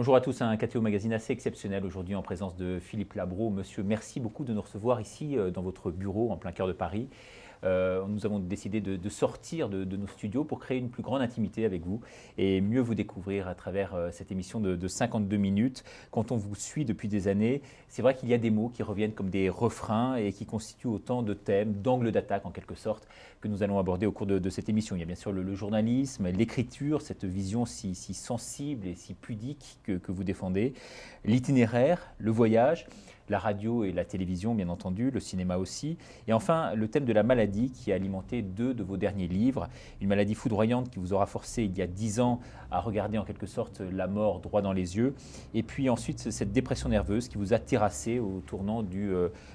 Bonjour à tous, un KTO Magazine assez exceptionnel aujourd'hui en présence de Philippe Labro. Monsieur, merci beaucoup de nous recevoir ici dans votre bureau en plein cœur de Paris. Nous avons décidé de sortir de nos studios pour créer une plus grande intimité avec vous et mieux vous découvrir à travers cette émission de 52 minutes. Quand on vous suit depuis des années, c'est vrai qu'il y a des mots qui reviennent comme des refrains et qui constituent autant de thèmes, d'angles d'attaque en quelque sorte, que nous allons aborder au cours de cette émission. Il y a bien sûr le journalisme, l'écriture, cette vision si sensible et si pudique que vous défendez, l'itinéraire, le voyage, la radio et la télévision, bien entendu, le cinéma aussi. Et enfin, le thème de la maladie qui a alimenté 2 de vos derniers livres. Une maladie foudroyante qui vous aura forcé, il y a 10 ans, à regarder en quelque sorte la mort droit dans les yeux. Et puis ensuite, cette dépression nerveuse qui vous a terrassé au tournant du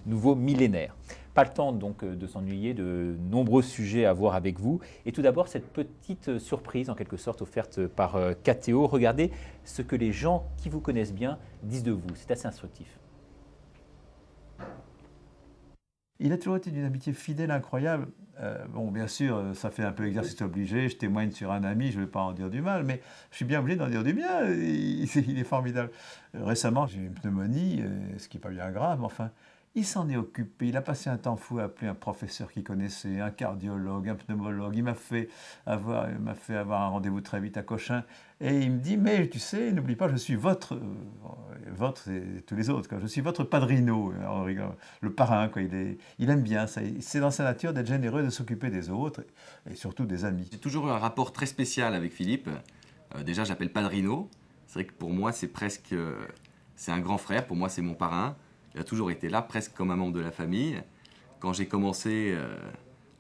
nouveau millénaire. Pas le temps donc de s'ennuyer, de nombreux sujets à voir avec vous. Et tout d'abord, cette petite surprise en quelque sorte offerte par KTO. Regardez ce que les gens qui vous connaissent bien disent de vous. C'est assez instructif. Il a toujours été d'une amitié fidèle, incroyable. Bon, bien sûr, ça fait un peu exercice obligé. Je témoigne sur un ami, je ne vais pas en dire du mal, mais je suis bien obligé d'en dire du bien. Il est formidable. Récemment, j'ai eu une pneumonie, ce qui n'est pas bien grave, mais enfin, il s'en est occupé. Il a passé un temps fou à appeler un professeur qu'il connaissait, un cardiologue, un pneumologue. Il m'a fait avoir un rendez-vous très vite à Cochin. Et il me dit, mais tu sais, n'oublie pas, je suis votre et tous les autres, quoi. Je suis votre padrino, le parrain, quoi. Il aime bien ça. C'est dans sa nature d'être généreux, de s'occuper des autres et surtout des amis. J'ai toujours eu un rapport très spécial avec Philippe. Déjà, j'appelle padrino. C'est vrai que pour moi, c'est un grand frère. Pour moi, c'est mon parrain. Il a toujours été là, presque comme un membre de la famille. Quand j'ai commencé,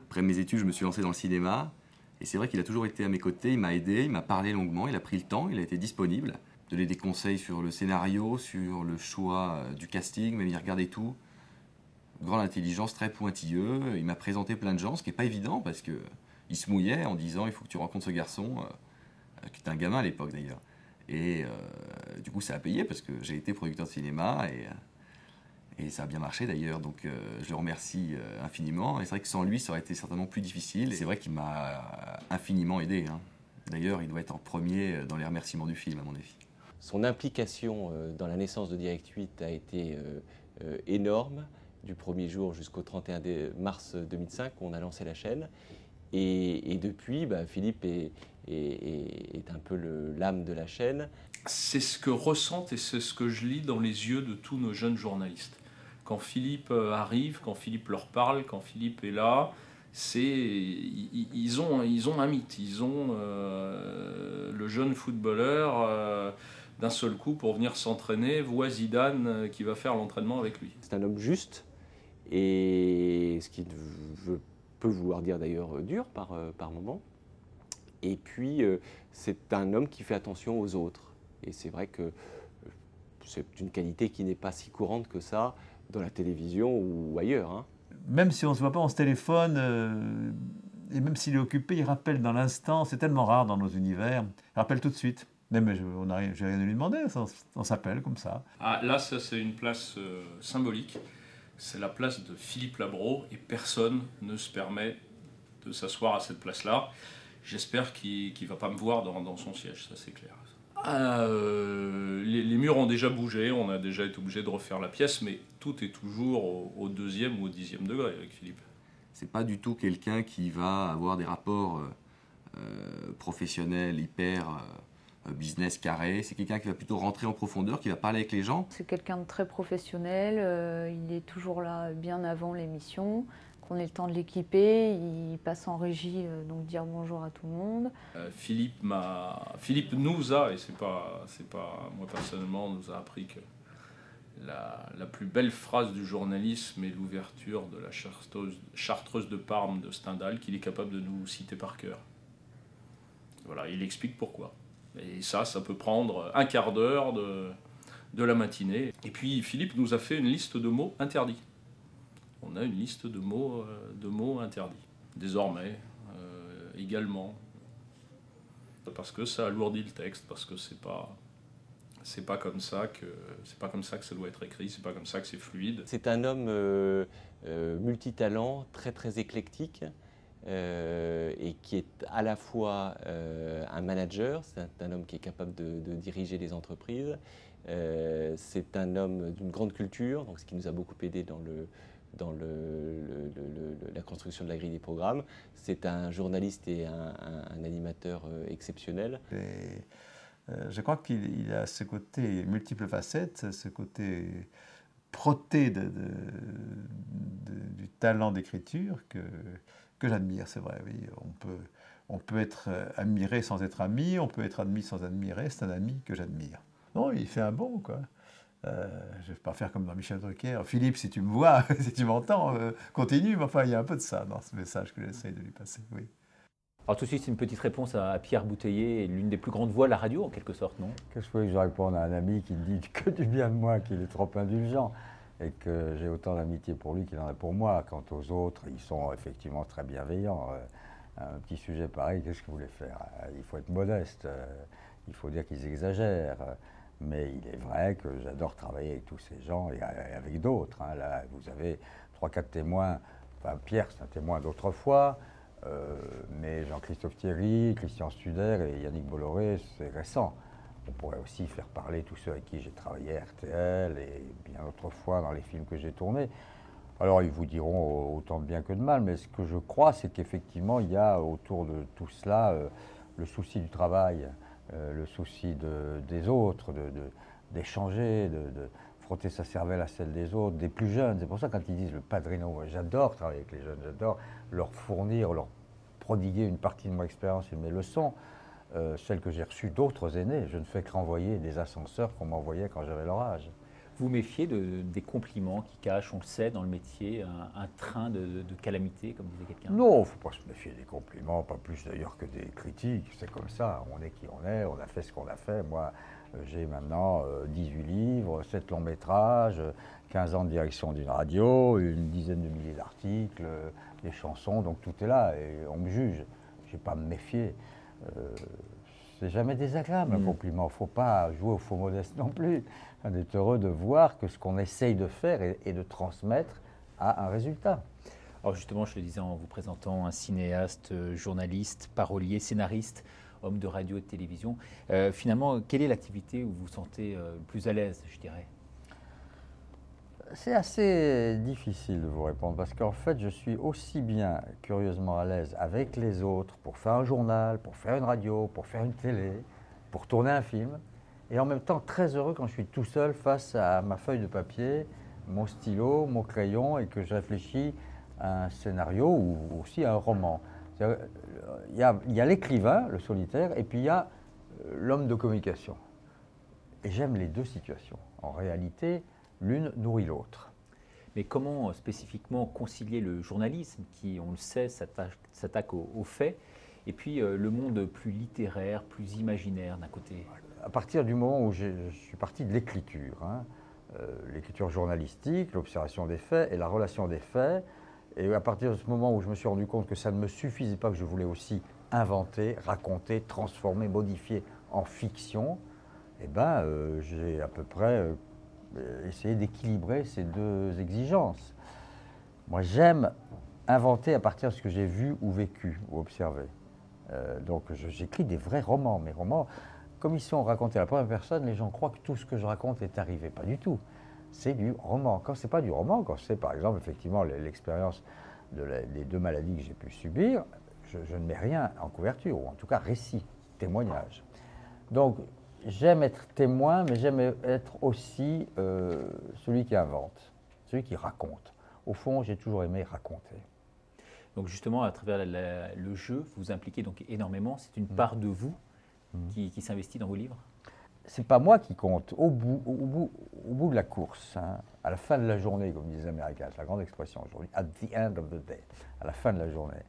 après mes études, je me suis lancé dans le cinéma. Et c'est vrai qu'il a toujours été à mes côtés, il m'a aidé, il m'a parlé longuement, il a pris le temps, il a été disponible. Donner des conseils sur le scénario, sur le choix du casting, même il regardait tout. Grande intelligence, très pointilleux. Il m'a présenté plein de gens, ce qui n'est pas évident parce qu'il se mouillait en disant il faut que tu rencontres ce garçon, qui était un gamin à l'époque d'ailleurs. Et du coup, ça a payé parce que j'ai été producteur de cinéma et ça a bien marché d'ailleurs, donc je le remercie infiniment. Et c'est vrai que sans lui, ça aurait été certainement plus difficile. Et c'est vrai qu'il m'a infiniment aidé, hein. D'ailleurs, il doit être en premier dans les remerciements du film, à mon avis. Son implication dans la naissance de Direct 8 a été énorme, du premier jour jusqu'au 31 mars 2005, où on a lancé la chaîne. Et depuis, Philippe est un peu l'âme de la chaîne. C'est ce que ressentent et c'est ce que je lis dans les yeux de tous nos jeunes journalistes. Quand Philippe arrive, quand Philippe leur parle, quand Philippe est là, ils ont un mythe. Ils ont le jeune footballeur d'un seul coup pour venir s'entraîner, voit Zidane qui va faire l'entraînement avec lui. C'est un homme juste, et ce qui peut vouloir dire d'ailleurs dur par moment. Et puis, c'est un homme qui fait attention aux autres. Et c'est vrai que c'est une qualité qui n'est pas si courante que ça dans la télévision ou ailleurs, hein. Même si on ne se voit pas, on se téléphone, et même s'il est occupé, il rappelle dans l'instant. C'est tellement rare dans nos univers. Il rappelle tout de suite. Même j'ai rien à lui demander, on s'appelle comme ça. Ah, là, ça c'est une place symbolique. C'est la place de Philippe Labro et personne ne se permet de s'asseoir à cette place-là. J'espère qu'il ne va pas me voir dans son siège, ça c'est clair. Les murs ont déjà bougé, on a déjà été obligé de refaire la pièce, mais tout est toujours au 2e ou au 10e degré avec Philippe. C'est pas du tout quelqu'un qui va avoir des rapports professionnels hyper business carré. C'est quelqu'un qui va plutôt rentrer en profondeur, qui va parler avec les gens. C'est quelqu'un de très professionnel, il est toujours là bien avant l'émission. On ait le temps de l'équiper, il passe en régie, donc dire bonjour à tout le monde. Philippe nous a, et c'est pas moi personnellement, nous a appris que la plus belle phrase du journalisme est l'ouverture de la Chartreuse de Parme de Stendhal, qu'il est capable de nous citer par cœur. Voilà, il explique pourquoi. Et ça peut prendre un quart d'heure de la matinée. Et puis Philippe nous a fait une liste de mots interdits. On a une liste de mots interdits. Désormais, également. Parce que ça alourdit le texte, parce que c'est pas comme ça que ça doit être écrit, c'est pas comme ça que c'est fluide. C'est un homme multitalent, très très éclectique, et qui est à la fois un manager, c'est un homme qui est capable de diriger les entreprises, c'est un homme d'une grande culture, donc ce qui nous a beaucoup aidé dans la construction de la grille des programmes. C'est un journaliste et un animateur exceptionnel. Je crois qu'il a ce côté multiples facettes, ce côté proté du talent d'écriture que j'admire, c'est vrai. Oui. On peut être admiré sans être ami, on peut être admis sans admirer, c'est un ami que j'admire. Non, il fait un bon, quoi. Je ne vais pas faire comme dans Michel Drucker. Philippe, si tu me vois, si tu m'entends, continue. Mais enfin, il y a un peu de ça dans ce message que j'essaie de lui passer. Oui. Alors tout de suite, c'est une petite réponse à Pierre Bouteiller, l'une des plus grandes voix de la radio, en quelque sorte, non? Qu'est-ce que je réponds à un ami qui ne dit que du bien de moi, qu'il est trop indulgent et que j'ai autant d'amitié pour lui qu'il en a pour moi. Quant aux autres, ils sont effectivement très bienveillants. Un petit sujet pareil, qu'est-ce que vous voulez faire? Il faut être modeste, il faut dire qu'ils exagèrent. Mais il est vrai que j'adore travailler avec tous ces gens et avec d'autres. Hein. Là, vous avez 3-4 témoins. Enfin, Pierre, c'est un témoin d'autrefois. Mais Jean-Christophe Thierry, Christian Studer et Yannick Bolloré, c'est récent. On pourrait aussi faire parler tous ceux avec qui j'ai travaillé à RTL et bien d'autres fois dans les films que j'ai tournés. Alors, ils vous diront autant de bien que de mal, mais ce que je crois, c'est qu'effectivement, il y a autour de tout cela le souci du travail, le souci des autres, d'échanger, de frotter sa cervelle à celle des autres, des plus jeunes. C'est pour ça quand ils disent le padrino, j'adore travailler avec les jeunes, j'adore leur fournir, leur prodiguer une partie de mon expérience et de mes leçons, celles que j'ai reçues d'autres aînés. Je ne fais que renvoyer des ascenseurs qu'on m'envoyait quand j'avais leur âge. Vous méfiez des compliments qui cachent, on le sait, dans le métier, un train de calamité, comme disait quelqu'un? Non, il ne faut pas se méfier des compliments, pas plus d'ailleurs que des critiques. C'est comme ça, on est qui on est, on a fait ce qu'on a fait. Moi, j'ai maintenant 18 livres, 7 longs métrages, 15 ans de direction d'une radio, une dizaine de milliers d'articles, des chansons, donc tout est là et on me juge. Je n'ai pas à me méfier. C'est jamais désagréable un compliment, il ne faut pas jouer au faux modeste non plus. On est heureux de voir que ce qu'on essaye de faire et de transmettre a un résultat. Alors justement, je le disais en vous présentant, un cinéaste, journaliste, parolier, scénariste, homme de radio et de télévision. Finalement, quelle est l'activité où vous vous sentez le plus à l'aise, je dirais? C'est assez difficile de vous répondre parce qu'en fait, je suis aussi bien curieusement à l'aise avec les autres pour faire un journal, pour faire une radio, pour faire une télé, pour tourner un film, et en même temps très heureux quand je suis tout seul face à ma feuille de papier, mon stylo, mon crayon, et que je réfléchis à un scénario ou aussi à un roman. Il y a l'écrivain, le solitaire, et puis il y a l'homme de communication. Et j'aime les deux situations. En réalité, l'une nourrit l'autre. Mais comment spécifiquement concilier le journalisme qui, on le sait, s'attaque aux faits, et puis le monde plus littéraire, plus imaginaire d'un côté? À partir du moment où je suis parti de l'écriture, l'écriture journalistique, l'observation des faits et la relation des faits, et à partir de ce moment où je me suis rendu compte que ça ne me suffisait pas, que je voulais aussi inventer, raconter, transformer, modifier en fiction, eh ben, j'ai à peu près essayé d'équilibrer ces deux exigences. Moi, j'aime inventer à partir de ce que j'ai vu ou vécu ou observé. Donc, j'écris des vrais romans. Mes romans, comme ils sont racontés à la première personne, les gens croient que tout ce que je raconte est arrivé. Pas du tout. C'est du roman. Quand ce n'est pas du roman, quand c'est par exemple effectivement l'expérience des 2 maladies que j'ai pu subir, je ne mets rien en couverture, ou en tout cas récit, témoignage. Donc j'aime être témoin, mais j'aime être aussi celui qui invente, celui qui raconte. Au fond, j'ai toujours aimé raconter. Donc justement, à travers le jeu, vous vous impliquez donc énormément. C'est une part de vous qui s'investit dans vos livres? C'est pas moi qui compte. Au bout de la course, à la fin de la journée, comme disent les Américains, c'est la grande expression aujourd'hui, at the end of the day, à la fin de la journée,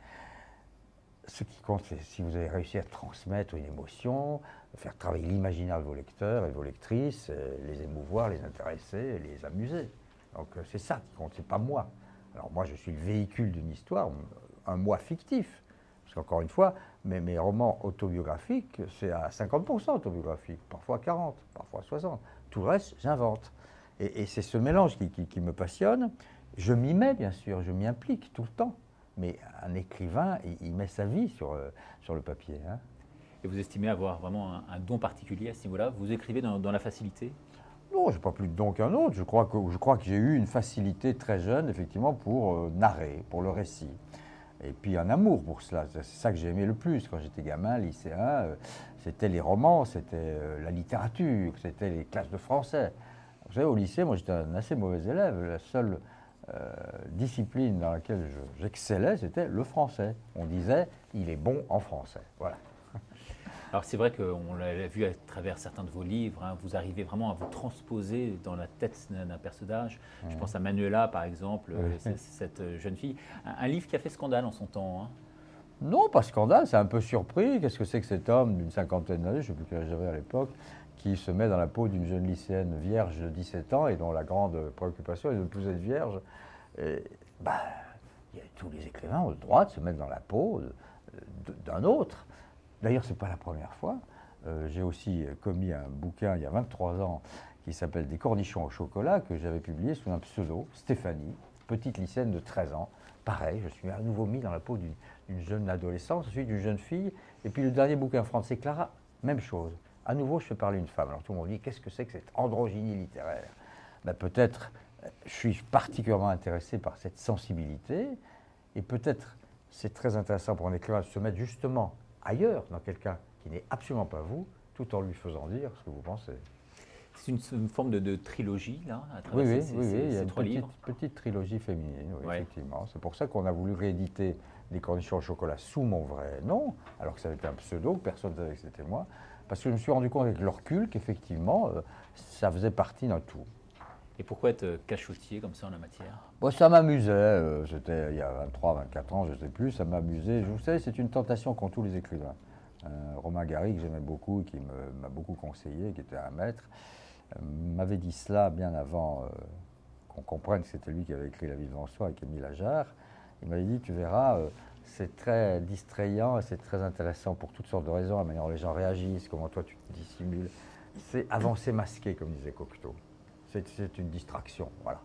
ce qui compte, c'est si vous avez réussi à transmettre une émotion, faire travailler l'imaginaire de vos lecteurs et de vos lectrices, les émouvoir, les intéresser, les amuser. Donc c'est ça qui compte, c'est pas moi. Alors moi, je suis le véhicule d'une histoire, un moi fictif. Parce qu'encore une fois, mes romans autobiographiques, c'est à 50% autobiographique, parfois 40, parfois 60. Tout le reste, j'invente. Et c'est ce mélange qui me passionne. Je m'y mets, bien sûr, je m'y implique tout le temps. Mais un écrivain, il met sa vie sur le papier. Hein. Et vous estimez avoir vraiment un don particulier à ce niveau-là? Vous écrivez dans la facilité? Non, je n'ai pas plus de don qu'un autre. Je crois que j'ai eu une facilité très jeune, effectivement, pour narrer, pour le récit. Et puis un amour pour cela. C'est ça que j'ai aimé le plus quand j'étais gamin, lycéen. C'était les romans, c'était la littérature, c'était les classes de français. Vous savez, au lycée, moi, j'étais un assez mauvais élève. La seule discipline dans laquelle j'excellais, c'était le français. On disait, il est bon en français. Voilà. Alors c'est vrai qu'on l'a vu à travers certains de vos livres, hein, vous arrivez vraiment à vous transposer dans la tête d'un personnage. Je pense à Manuela par exemple, cette jeune fille. Un livre qui a fait scandale en son temps. Hein. Non, pas scandale, c'est un peu surpris. Qu'est-ce que c'est que cet homme d'une cinquantaine d'années, je ne sais plus quel âge j'avais à l'époque, qui se met dans la peau d'une jeune lycéenne vierge de 17 ans et dont la grande préoccupation est de ne plus être vierge. Tous les écrivains ont le droit de se mettre dans la peau d'un autre. D'ailleurs, ce n'est pas la première fois. J'ai aussi commis un bouquin il y a 23 ans qui s'appelle « Des cornichons au chocolat » que j'avais publié sous un pseudo, Stéphanie, petite lycéenne de 13 ans. Pareil, je suis à nouveau mis dans la peau d'une jeune adolescente, ensuite d'une jeune fille. Et puis le dernier bouquin, Français Clara, même chose. À nouveau, je fais parler une femme. Alors tout le monde dit, qu'est-ce que c'est que cette androgynie littéraire? Peut-être, je suis particulièrement intéressé par cette sensibilité. Et peut-être, c'est très intéressant pour un écrivain de se mettre justement ailleurs, dans quelqu'un qui n'est absolument pas vous, tout en lui faisant dire ce que vous pensez. C'est une forme de trilogie, là, à travers oui, ces il y a trois une livres. petite trilogie féminine, oui, Ouais. effectivement. C'est pour ça qu'on a voulu rééditer Les cornichons au chocolat sous mon vrai nom, alors que ça avait été un pseudo, que personne ne savait que c'était moi, parce que je me suis rendu compte avec le recul qu'effectivement, ça faisait partie d'un tout. Et pourquoi être cachotier comme ça en la matière? Ça m'amusait, c'était il y a 23, 24 ans, je ne sais plus, ça m'amusait. Vous savez, c'est une tentation qu'ont tous les écrivains. Romain Gary, que j'aimais beaucoup, qui m'a beaucoup conseillé, qui était un maître, m'avait dit cela bien avant qu'on comprenne que c'était lui qui avait écrit La vie devant soi avec Émile Ajar. Il m'avait dit, tu verras, c'est très distrayant et c'est très intéressant pour toutes sortes de raisons, la manière dont les gens réagissent, comment toi tu te dissimules. C'est avancer masqué, comme disait Cocteau. C'est une distraction, voilà.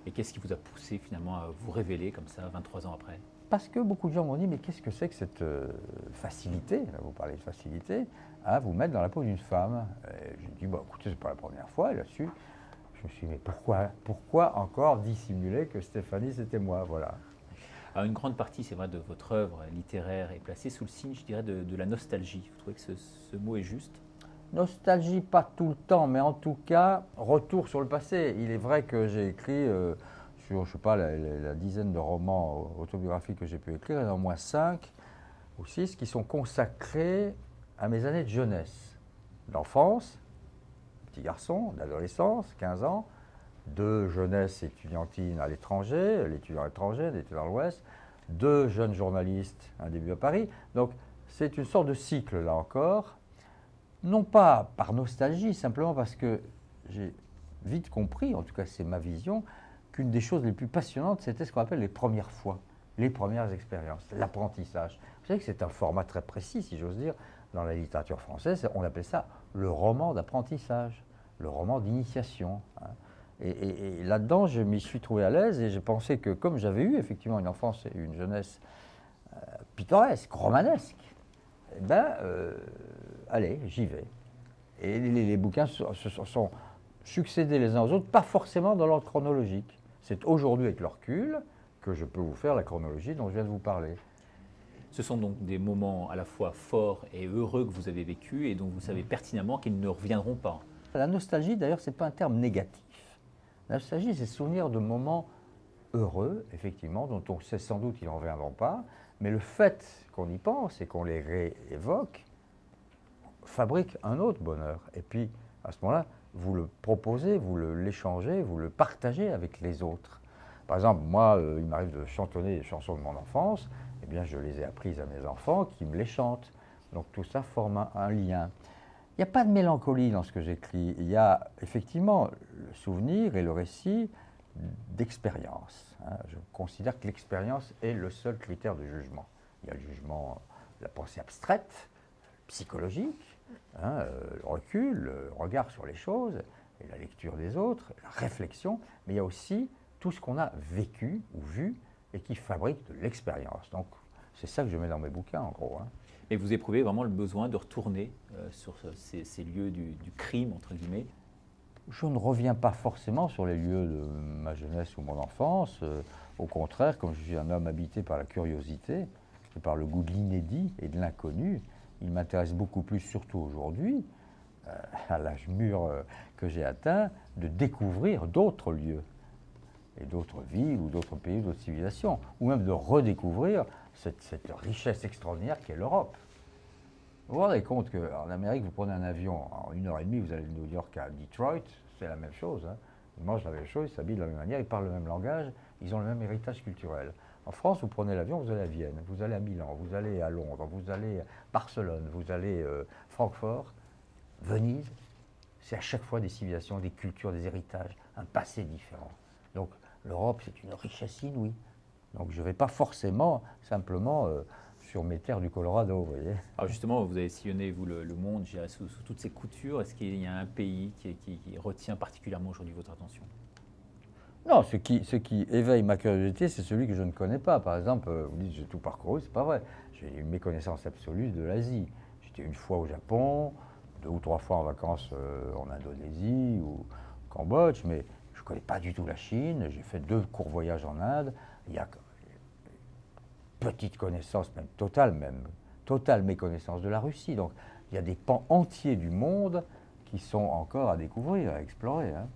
Et qu'est-ce qui vous a poussé finalement à vous révéler comme ça, 23 ans après? Parce que beaucoup de gens m'ont dit, mais qu'est-ce que c'est que cette facilité, là vous parlez de facilité, à vous mettre dans la peau d'une femme? J'ai dit, écoutez, c'est pas la première fois, et là-dessus, je me suis dit, mais pourquoi encore dissimuler que Stéphanie, c'était moi, voilà. Alors une grande partie, c'est vrai, de votre œuvre littéraire est placée sous le signe, je dirais, de la nostalgie. Vous trouvez que ce mot est juste? Nostalgie, pas tout le temps, mais en tout cas, retour sur le passé. Il est vrai que j'ai écrit sur, je sais pas, la dizaine de romans autobiographiques que j'ai pu écrire, il y en a au moins 5 ou 6 qui sont consacrés à mes années de jeunesse, d'enfance, petit garçon, d'adolescence, 15 ans, de jeunesse étudiantine à l'étranger, l'étudiant étranger, d'été dans l'Ouest, 2 jeunes journalistes, un début à Paris. Donc c'est une sorte de cycle, là encore. Non pas par nostalgie, simplement parce que j'ai vite compris, en tout cas c'est ma vision, qu'une des choses les plus passionnantes, c'était ce qu'on appelle les premières fois, les premières expériences, l'apprentissage. Vous savez que c'est un format très précis, si j'ose dire, dans la littérature française, on appelle ça le roman d'apprentissage, le roman d'initiation. Hein. Et là-dedans, je m'y suis trouvé à l'aise et j'ai pensé que comme j'avais eu effectivement une enfance et une jeunesse pittoresque, romanesque, allez, j'y vais. Et les bouquins se sont succédés les uns aux autres, pas forcément dans l'ordre chronologique. C'est aujourd'hui, avec le recul, que je peux vous faire la chronologie dont je viens de vous parler. Ce sont donc des moments à la fois forts et heureux que vous avez vécus et dont vous savez pertinemment qu'ils ne reviendront pas. La nostalgie, d'ailleurs, ce n'est pas un terme négatif. La nostalgie, c'est souvenir de moments heureux, effectivement, dont on sait sans doute qu'ils n'en reviendront pas, mais le fait qu'on y pense et qu'on les réévoque fabrique un autre bonheur. Et puis, à ce moment-là, vous le proposez, vous l'échangez, vous le partagez avec les autres. Par exemple, moi, il m'arrive de chantonner des chansons de mon enfance, eh bien, je les ai apprises à mes enfants qui me les chantent. Donc tout ça forme un lien. Il n'y a pas de mélancolie dans ce que j'écris. Il y a effectivement le souvenir et le récit d'expérience. Hein. Je considère que l'expérience est le seul critère de jugement. Il y a le jugement de la pensée abstraite, psychologique, hein, le recul, le regard sur les choses, et la lecture des autres, la réflexion, mais il y a aussi tout ce qu'on a vécu ou vu et qui fabriquent de l'expérience. Donc, c'est ça que je mets dans mes bouquins, en gros. Hein. Et vous éprouvez vraiment le besoin de retourner sur ces lieux du crime, entre guillemets. Je ne reviens pas forcément sur les lieux de ma jeunesse ou mon enfance. Au contraire, comme je suis un homme habité par la curiosité et par le goût de l'inédit et de l'inconnu, il m'intéresse beaucoup plus, surtout aujourd'hui, à l'âge mûr que j'ai atteint, de découvrir d'autres lieux et d'autres villes ou d'autres pays, d'autres civilisations, ou même de redécouvrir cette richesse extraordinaire qu'est l'Europe. Vous vous rendez compte qu'en Amérique, vous prenez un avion, en 1h30, vous allez de New York à Detroit, c'est la même chose. Hein. Ils mangent la même chose, ils s'habillent de la même manière, ils parlent le même langage, ils ont le même héritage culturel. En France, vous prenez l'avion, vous allez à Vienne, vous allez à Milan, vous allez à Londres, vous allez à Barcelone, vous allez à Francfort, Venise. C'est à chaque fois des civilisations, des cultures, des héritages, un passé différent. Donc l'Europe, c'est une richesse inouïe. Donc je ne vais pas forcément, simplement, sur mes terres du Colorado, vous voyez. Alors justement, vous avez sillonné, vous, le monde, je dirais, sous toutes ces coutures. Est-ce qu'il y a un pays qui retient particulièrement aujourd'hui votre attention? Non, ce qui éveille ma curiosité, c'est celui que je ne connais pas. Par exemple, vous dites j'ai tout parcouru, c'est pas vrai. J'ai une méconnaissance absolue de l'Asie. J'étais une fois au Japon, 2 ou 3 fois en vacances en Indonésie ou au Cambodge, mais je ne connais pas du tout la Chine. J'ai fait 2 courts voyages en Inde. Il y a petite connaissance, même totale méconnaissance de la Russie. Donc il y a des pans entiers du monde qui sont encore à découvrir, à explorer. Hein.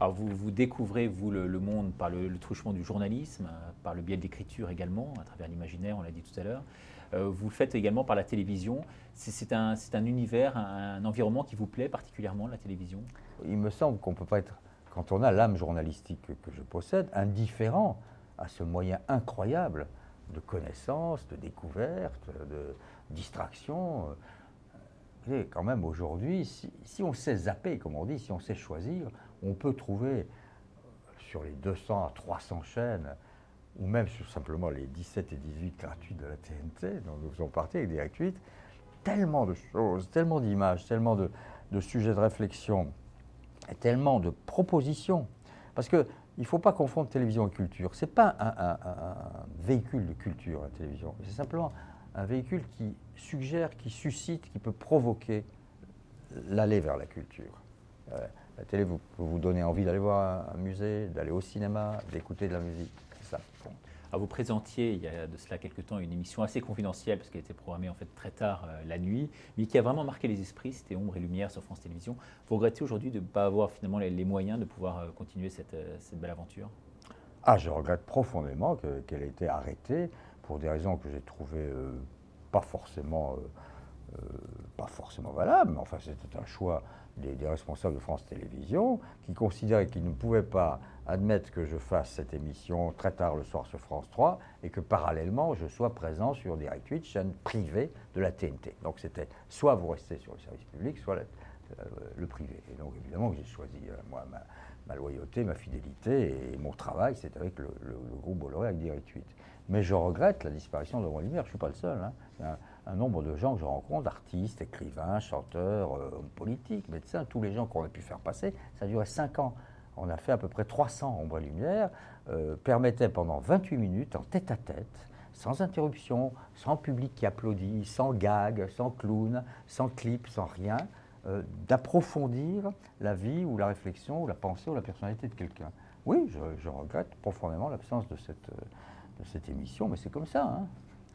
Alors vous découvrez, vous, le monde par le truchement du journalisme, par le biais de l'écriture également, à travers l'imaginaire, on l'a dit tout à l'heure. Vous le faites également par la télévision. C'est un univers, un environnement qui vous plaît particulièrement, la télévision? Il me semble qu'on ne peut pas être, quand on a l'âme journalistique que je possède, indifférent à ce moyen incroyable de connaissance, de découverte, de distraction. Et quand même aujourd'hui, si on sait zapper, comme on dit, si on sait choisir, on peut trouver sur les 200 à 300 chaînes, ou même sur simplement les 17 et 18 gratuites de la TNT, dont nous faisons partie avec Direct 8, tellement de choses, tellement d'images, tellement de sujets de réflexion, et tellement de propositions. Parce qu'il ne faut pas confondre télévision et culture. Ce n'est pas un véhicule de culture, la télévision. C'est simplement un véhicule qui suggère, qui suscite, qui peut provoquer l'aller vers la culture. La télé peut vous donner envie d'aller voir un musée, d'aller au cinéma, d'écouter de la musique. C'est ça. Bon. Alors vous présentiez il y a de cela quelques temps une émission assez confidentielle, parce qu'elle était programmée en fait très tard la nuit, mais qui a vraiment marqué les esprits, c'était Ombre et Lumière sur France Télévisions. Vous regrettez aujourd'hui de ne pas avoir finalement les moyens de pouvoir continuer cette belle aventure? Ah, je regrette profondément qu'elle ait été arrêtée pour des raisons que j'ai trouvées pas forcément valables, mais enfin c'était un choix des responsables de France Télévisions qui considéraient qu'ils ne pouvaient pas admettre que je fasse cette émission très tard le soir sur France 3 et que parallèlement je sois présent sur Direct 8, chaîne privée de la TNT. Donc c'était soit vous restez sur le service public, soit le privé. Et donc évidemment que j'ai choisi moi ma loyauté, ma fidélité et mon travail, c'est avec le groupe Bolloré, avec Direct 8. Mais je regrette la disparition d'Ombre et Lumière, je ne suis pas le seul. Hein. Il y a un nombre de gens que je rencontre, artistes, écrivains, chanteurs, hommes politiques, médecins, tous les gens qu'on a pu faire passer, ça a duré 5 ans. On a fait à peu près 300 Ombre et Lumière, permettait pendant 28 minutes, en tête-à-tête, sans interruption, sans public qui applaudit, sans gag, sans clown, sans clip, sans rien, d'approfondir la vie ou la réflexion ou la pensée ou la personnalité de quelqu'un. Oui, je regrette profondément l'absence de cette émission, mais c'est comme ça. Hein.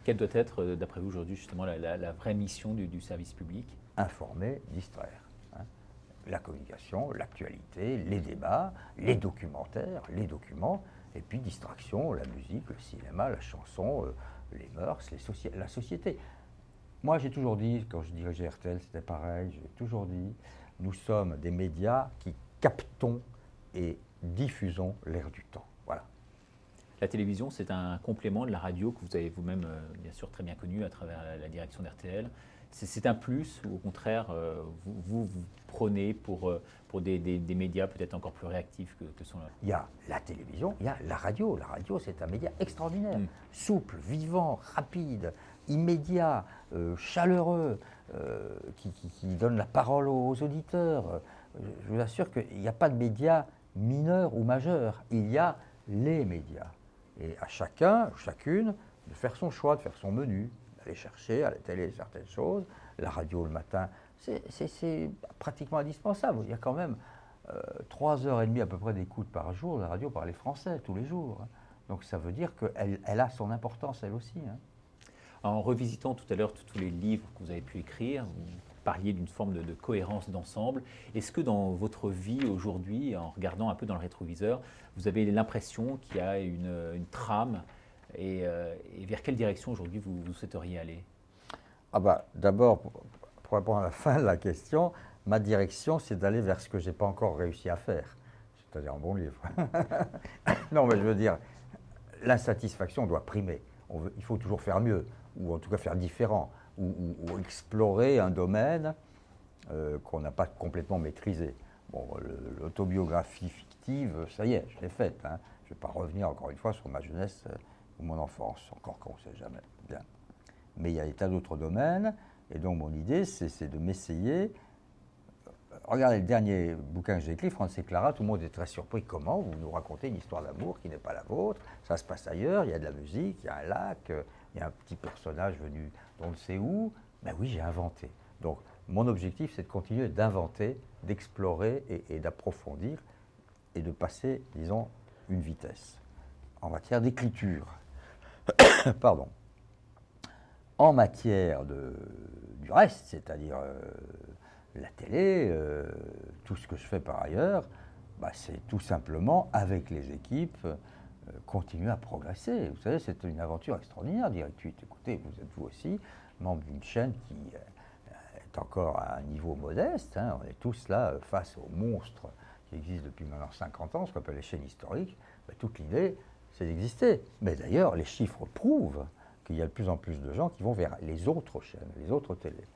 Quelle doit être, d'après vous aujourd'hui, justement la vraie mission du service public? Informer, distraire. Hein. La communication, l'actualité, les débats, les documentaires, les documents, et puis distraction, la musique, le cinéma, la chanson, les mœurs, la société. Moi, j'ai toujours dit, quand je dirigeais RTL, c'était pareil, j'ai toujours dit, nous sommes des médias qui captons et diffusons l'air du temps. Voilà. La télévision, c'est un complément de la radio que vous avez vous-même, bien sûr, très bien connu à travers la direction d'RTL. C'est un plus ou au contraire, vous prenez pour des médias peut-être encore plus réactifs que sont là? Il y a la télévision, il y a la radio. La radio, c'est un média extraordinaire, souple, vivant, rapide, immédiat, chaleureux, qui donne la parole aux auditeurs. Je vous assure qu'il n'y a pas de médias mineurs ou majeurs, il y a les médias. Et à chacun, chacune, de faire son choix, de faire son menu, d'aller chercher à la télé certaines choses, la radio le matin, c'est pratiquement indispensable. Il y a quand même 3h30 à peu près d'écoute par jour, la radio par les Français, tous les jours. Donc ça veut dire qu'elle a son importance, elle aussi. En revisitant tout à l'heure tous les livres que vous avez pu écrire, vous parliez d'une forme de cohérence d'ensemble. Est-ce que dans votre vie aujourd'hui, en regardant un peu dans le rétroviseur, vous avez l'impression qu'il y a une trame et vers quelle direction aujourd'hui vous souhaiteriez aller? D'abord, pour répondre à la fin de la question, ma direction, c'est d'aller vers ce que je n'ai pas encore réussi à faire, c'est-à-dire un bon livre. Non, mais je veux dire, l'insatisfaction doit primer. Il faut toujours faire mieux, ou en tout cas faire différent, ou explorer un domaine qu'on n'a pas complètement maîtrisé. Bon, l'autobiographie fictive, ça y est, je l'ai faite. Je ne vais pas revenir encore une fois sur ma jeunesse ou mon enfance, encore qu'on ne sait jamais. Bien. Mais il y a des tas d'autres domaines, et donc mon idée, c'est de m'essayer. Regardez le dernier bouquin que j'ai écrit, Franz et Clara, tout le monde est très surpris. Comment vous nous racontez une histoire d'amour qui n'est pas la vôtre? Ça se passe ailleurs, il y a de la musique, il y a un lac, il y a un petit personnage venu d'on ne sait où. Ben oui, j'ai inventé. Donc mon objectif, c'est de continuer d'inventer, d'explorer et d'approfondir et de passer, disons, une vitesse en matière d'écriture. Pardon. En matière du reste, c'est-à-dire la télé, tout ce que je fais par ailleurs, c'est tout simplement, avec les équipes, continuer à progresser. Vous savez, c'est une aventure extraordinaire, Direct 8. Écoutez, vous êtes vous aussi membre d'une chaîne qui est encore à un niveau modeste. On est tous là face aux monstres qui existent depuis maintenant 50 ans, ce qu'on appelle les chaînes historiques. Toute l'idée, c'est d'exister. Mais d'ailleurs, les chiffres prouvent qu'il y a de plus en plus de gens qui vont vers les autres chaînes, les autres télés.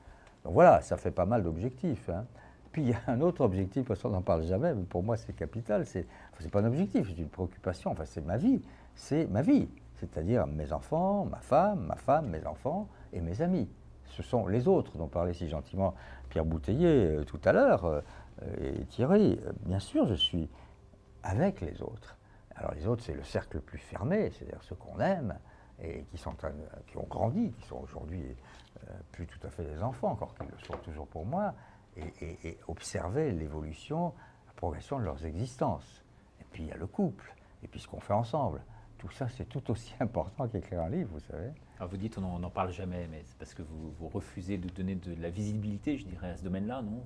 Donc voilà, ça fait pas mal d'objectifs. Puis il y a un autre objectif, parce qu'on n'en parle jamais, mais pour moi c'est capital, c'est pas un objectif, c'est une préoccupation, c'est ma vie. C'est ma vie, c'est-à-dire mes enfants, ma femme, mes enfants et mes amis. Ce sont les autres dont parlait si gentiment Pierre Bouteiller tout à l'heure, et Thierry. Bien sûr, je suis avec les autres. Alors les autres, c'est le cercle le plus fermé, c'est-à-dire ceux qu'on aime, et qui ont grandi, qui sont aujourd'hui plus tout à fait des enfants, encore qu'ils le sont toujours pour moi, et observer l'évolution, la progression de leurs existences. Et puis il y a le couple, et puis ce qu'on fait ensemble. Tout ça, c'est tout aussi important qu'écrire un livre, vous savez. Alors vous dites on n'en parle jamais, mais c'est parce que vous refusez de donner de la visibilité, je dirais, à ce domaine-là, non?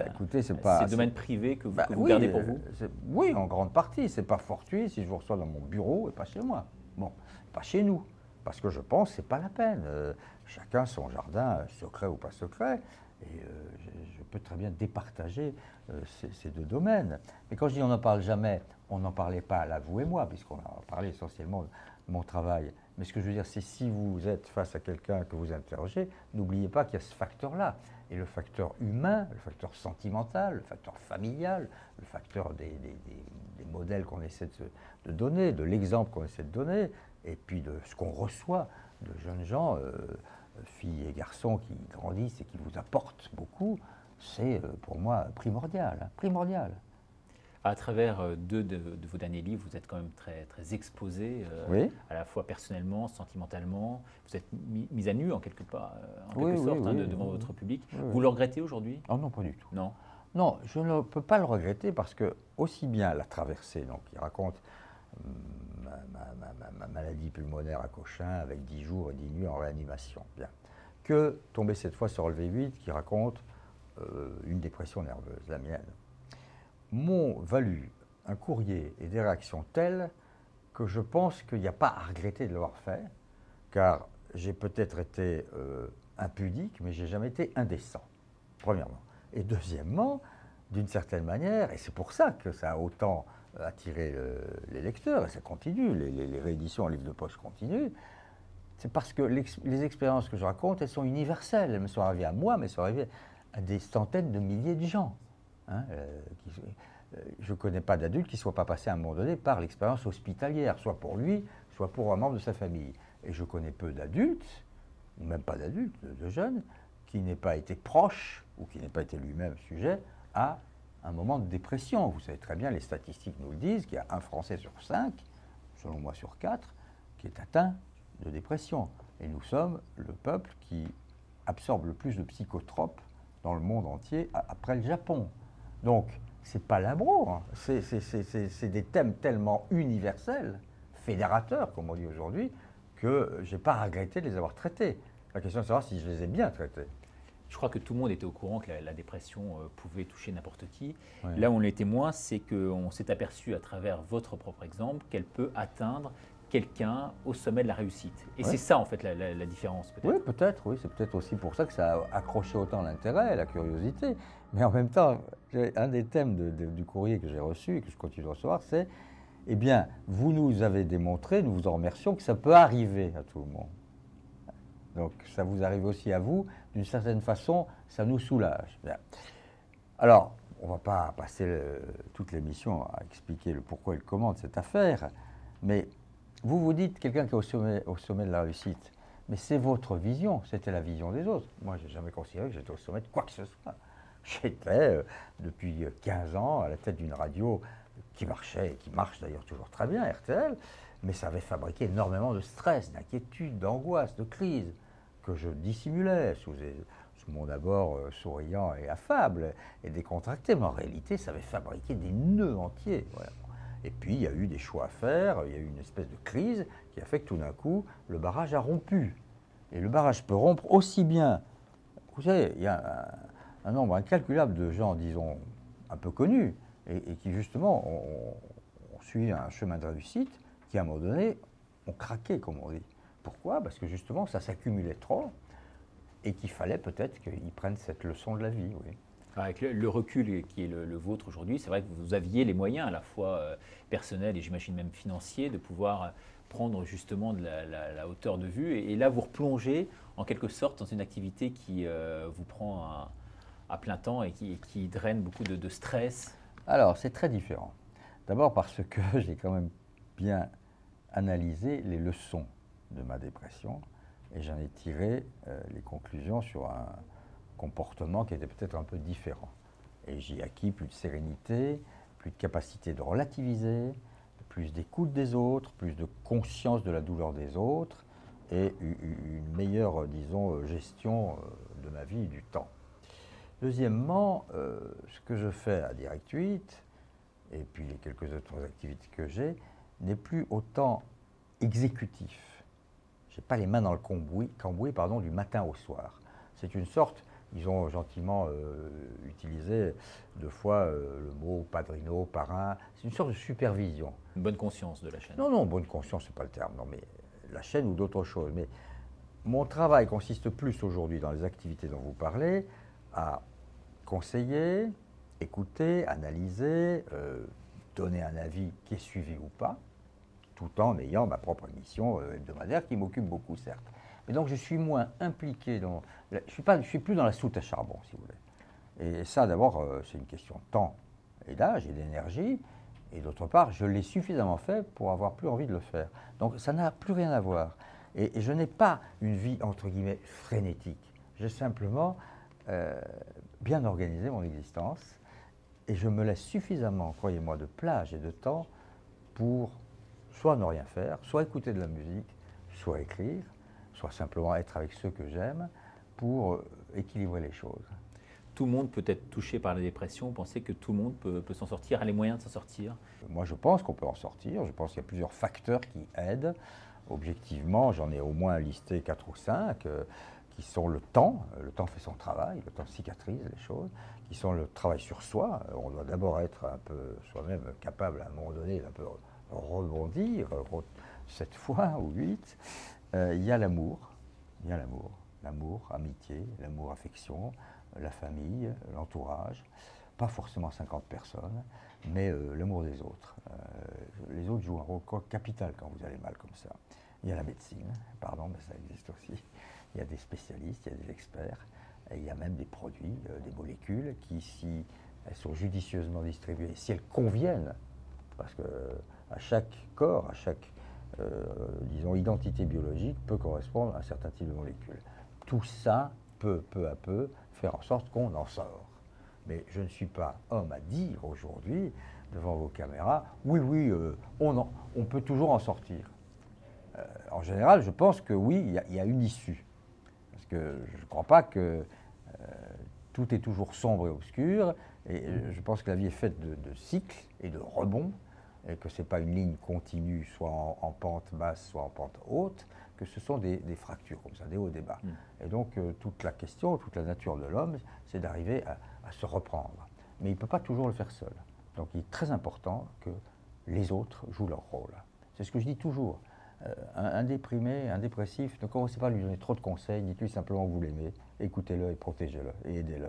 Écoutez, c'est pas... C'est le domaine privé que vous gardez pour vous? Oui, en grande partie. C'est pas fortuit si je vous reçois dans mon bureau et pas chez moi. Bon, pas chez nous. Parce que je pense que ce n'est pas la peine. Chacun son jardin, secret ou pas secret. Et je peux très bien départager ces deux domaines. Mais quand je dis on n'en parle jamais, on n'en parlait pas là, vous et moi, puisqu'on a parlé essentiellement de mon travail. Mais ce que je veux dire, c'est si vous êtes face à quelqu'un que vous interrogez, n'oubliez pas qu'il y a ce facteur-là. Et le facteur humain, le facteur sentimental, le facteur familial, le facteur des modèles qu'on essaie de donner, de l'exemple qu'on essaie de donner, et puis de ce qu'on reçoit de jeunes gens, filles et garçons qui grandissent et qui vous apportent beaucoup, c'est pour moi primordial. Primordial. À travers deux de vos derniers livres, vous êtes quand même très, très exposé, oui. À la fois personnellement, sentimentalement. Vous êtes mis à nu en quelque sorte, devant votre public. Oui, vous le regrettez aujourd'hui? Oh non, pas du tout. Non. Non, je ne peux pas le regretter parce que, aussi bien la traversée, donc, qui raconte ma maladie pulmonaire à Cochin avec 10 jours et 10 nuits en réanimation, bien, que Tomber cette fois se relever 8, qui raconte une dépression nerveuse, la mienne, m'ont valu un courrier et des réactions telles que je pense qu'il n'y a pas à regretter de l'avoir fait, car j'ai peut-être été impudique, mais je n'ai jamais été indécent, premièrement. Et deuxièmement, d'une certaine manière, et c'est pour ça que ça a autant attiré les lecteurs, et ça continue, les rééditions en livre de poche continuent, c'est parce que les expériences que je raconte, elles sont universelles, elles me sont arrivées à moi, mais elles sont arrivées à des centaines de milliers de gens. Je ne connais pas d'adulte qui ne soit pas passé à un moment donné par l'expérience hospitalière, soit pour lui, soit pour un membre de sa famille. Et je connais peu d'adultes, ou même pas d'adultes, de jeunes, qui n'aient pas été proches, ou qui n'aient pas été lui-même sujet à un moment de dépression. Vous savez très bien, les statistiques nous le disent, qu'il y a un Français sur 5, selon moi sur 4, qui est atteint de dépression. Et nous sommes le peuple qui absorbe le plus de psychotropes dans le monde entier, après le Japon. Donc, c'est pas Labro, hein. C'est des thèmes tellement universels, fédérateurs, comme on dit aujourd'hui, que je n'ai pas regretté de les avoir traités. La question est de savoir si je les ai bien traités. Je crois que tout le monde était au courant que la dépression pouvait toucher n'importe qui. Ouais. Là où on l'était moins, c'est qu'on s'est aperçu à travers votre propre exemple qu'elle peut atteindre quelqu'un au sommet de la réussite. Et Ouais. c'est ça, en fait, la différence, peut-être. Oui, peut-être, oui. C'est peut-être aussi pour ça que ça a accroché autant l'intérêt, la curiosité. Mais en même temps, un des thèmes du courrier que j'ai reçu et que je continue de recevoir, c'est eh bien, vous nous avez démontré, nous vous en remercions, que ça peut arriver à tout le monde. Donc, ça vous arrive aussi à vous. D'une certaine façon, ça nous soulage. Bien. Alors, on ne va pas passer toute l'émission à expliquer le pourquoi et le comment de cette affaire, mais vous vous dites, quelqu'un qui est au sommet de la réussite, mais c'est votre vision, c'était la vision des autres. Moi, je n'ai jamais considéré que j'étais au sommet de quoi que ce soit. J'étais, depuis 15 ans, à la tête d'une radio qui marchait, et qui marche d'ailleurs toujours très bien, RTL, mais ça avait fabriqué énormément de stress, d'inquiétude, d'angoisse, de crise, que je dissimulais sous mon abord souriant et affable et décontracté, mais en réalité, ça avait fabriqué des nœuds entiers. Voilà. Et puis, il y a eu des choix à faire, il y a eu une espèce de crise qui a fait que tout d'un coup, le barrage a rompu. Et le barrage peut rompre aussi bien. Vous savez, il y a un nombre incalculable de gens, disons, un peu connus, et qui justement ont suivi un chemin de réussite qui, à un moment donné, ont craqué, comme on dit. Pourquoi? Parce que justement, ça s'accumulait trop, et qu'il fallait peut-être qu'ils prennent cette leçon de la vie, oui. Avec le recul qui est le vôtre aujourd'hui, c'est vrai que vous aviez les moyens, à la fois personnels et j'imagine même financiers, de pouvoir prendre justement de la hauteur de vue. Et là, vous replongez en quelque sorte dans une activité qui vous prend à plein temps et qui draine beaucoup de stress. Alors, c'est très différent. D'abord parce que j'ai quand même bien analysé les leçons de ma dépression et j'en ai tiré les conclusions sur un comportement qui était peut-être un peu différent. Et j'y ai acquis plus de sérénité, plus de capacité de relativiser, plus d'écoute des autres, plus de conscience de la douleur des autres et une meilleure, disons, gestion de ma vie et du temps. Deuxièmement, ce que je fais à Direct 8, et puis les quelques autres activités que j'ai, n'est plus autant exécutif. Je n'ai pas les mains dans le cambouis du matin au soir. C'est une sorte, ils ont gentiment utilisé deux fois le mot padrino, parrain, c'est une sorte de supervision. Une bonne conscience de la chaîne. Non, bonne conscience, ce n'est pas le terme, non, mais la chaîne ou d'autres choses. Mais mon travail consiste plus aujourd'hui dans les activités dont vous parlez, à conseiller, écouter, analyser, donner un avis qui est suivi ou pas, tout en ayant ma propre émission hebdomadaire qui m'occupe beaucoup, certes. Mais donc je suis moins impliqué dans... Je suis plus dans la soute à charbon, si vous voulez. Et ça, d'abord, c'est une question de temps et d'âge et d'énergie. Et d'autre part, je l'ai suffisamment fait pour avoir plus envie de le faire. Donc ça n'a plus rien à voir. Et je n'ai pas une vie, entre guillemets, frénétique. J'ai simplement bien organisé mon existence. Et je me laisse suffisamment, croyez-moi, de plage et de temps pour soit ne rien faire, soit écouter de la musique, soit écrire, soit simplement être avec ceux que j'aime pour équilibrer les choses. Tout le monde peut être touché par la dépression. Vous pensez que tout le monde peut s'en sortir, a les moyens de s'en sortir? Moi, je pense qu'on peut en sortir. Je pense qu'il y a plusieurs facteurs qui aident. Objectivement, j'en ai au moins listé 4 ou 5, qui sont le temps. Le temps fait son travail, le temps cicatrise les choses, qui sont le travail sur soi. On doit d'abord être un peu soi-même capable, à un moment donné, d'un peu rebondir, 7 fois ou 8. Il y a l'amour. L'amour, amitié, l'amour, affection, la famille, l'entourage. Pas forcément 50 personnes, mais l'amour des autres. Les autres jouent un rôle capital quand vous allez mal comme ça. Il y a la médecine, pardon, mais ça existe aussi. Il y a des spécialistes, il y a des experts, et il y a même des produits, des molécules qui, si elles sont judicieusement distribuées, si elles conviennent, parce qu'à chaque corps, à chaque disons, identité biologique peut correspondre à un certain type de molécules. Tout ça peut, peu à peu, faire en sorte qu'on en sort. Mais je ne suis pas homme à dire aujourd'hui, devant vos caméras, oui, on peut toujours en sortir. En général, je pense que oui, il y a une issue. Parce que je ne crois pas que tout est toujours sombre et obscur. Et je pense que la vie est faite de cycles et de rebonds, et que ce n'est pas une ligne continue, soit en pente basse, soit en pente haute, que ce sont des fractures comme ça, des hauts et des bas. Et donc toute la question, toute la nature de l'homme, c'est d'arriver à se reprendre. Mais il ne peut pas toujours le faire seul. Donc il est très important que les autres jouent leur rôle. C'est ce que je dis toujours. Un déprimé, un dépressif, ne commencez pas à lui donner trop de conseils, dites-lui simplement que vous l'aimez, écoutez-le et protégez-le et aidez-le.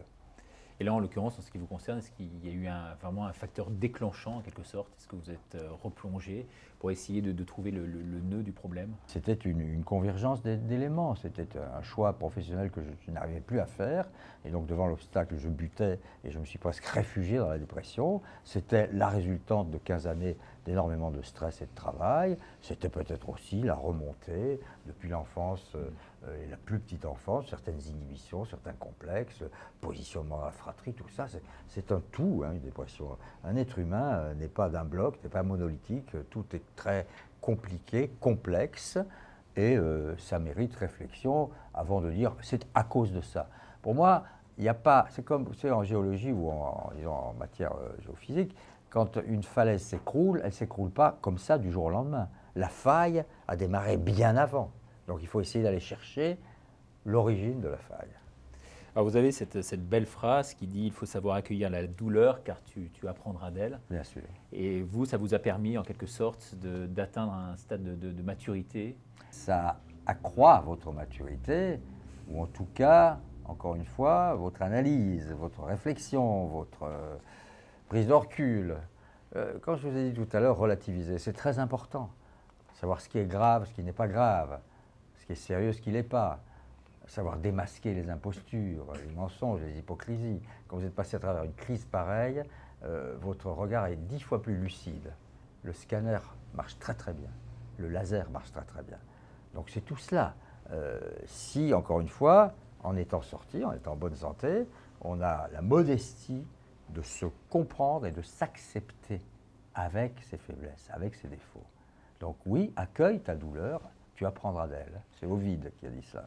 Et là, en l'occurrence, en ce qui vous concerne, est-ce qu'il y a eu vraiment un facteur déclenchant, en quelque sorte? Est-ce que vous êtes replongé pour essayer de trouver le nœud du problème? C'était une convergence d'éléments. C'était un choix professionnel que je n'arrivais plus à faire. Et donc, devant l'obstacle, je butais et je me suis presque réfugié dans la dépression. C'était la résultante de 15 années d'énormément de stress et de travail. C'était peut-être aussi la remontée, depuis l'enfance et la plus petite enfance, certaines inhibitions, certains complexes, positionnement dans la fratrie, tout ça. C'est un tout, une dépression. Un être humain n'est pas d'un bloc, n'est pas monolithique. Tout est très compliqué, complexe, et ça mérite réflexion avant de dire c'est à cause de ça. Pour moi, il n'y a pas, c'est comme en géologie ou en matière géophysique, quand une falaise s'écroule, elle ne s'écroule pas comme ça du jour au lendemain. La faille a démarré bien avant. Donc il faut essayer d'aller chercher l'origine de la faille. Alors vous avez cette belle phrase qui dit « Il faut savoir accueillir la douleur car tu apprendras d'elle ». Bien sûr. Et vous, ça vous a permis en quelque sorte d'atteindre un stade de maturité? Ça accroît votre maturité, ou en tout cas, encore une fois, votre analyse, votre réflexion, votre prise de recul. Quand je vous ai dit tout à l'heure, relativiser, c'est très important. Savoir ce qui est grave, ce qui n'est pas grave, ce qui est sérieux, ce qui ne l'est pas. Savoir démasquer les impostures, les mensonges, les hypocrisies. Quand vous êtes passé à travers une crise pareille, votre regard est 10 fois plus lucide. Le scanner marche très très bien. Le laser marche très très bien. Donc c'est tout cela. Si, encore une fois, en étant sorti, en étant en bonne santé, on a la modestie de se comprendre et de s'accepter avec ses faiblesses, avec ses défauts. Donc oui, accueille ta douleur, tu apprendras d'elle. C'est Ovide qui a dit ça.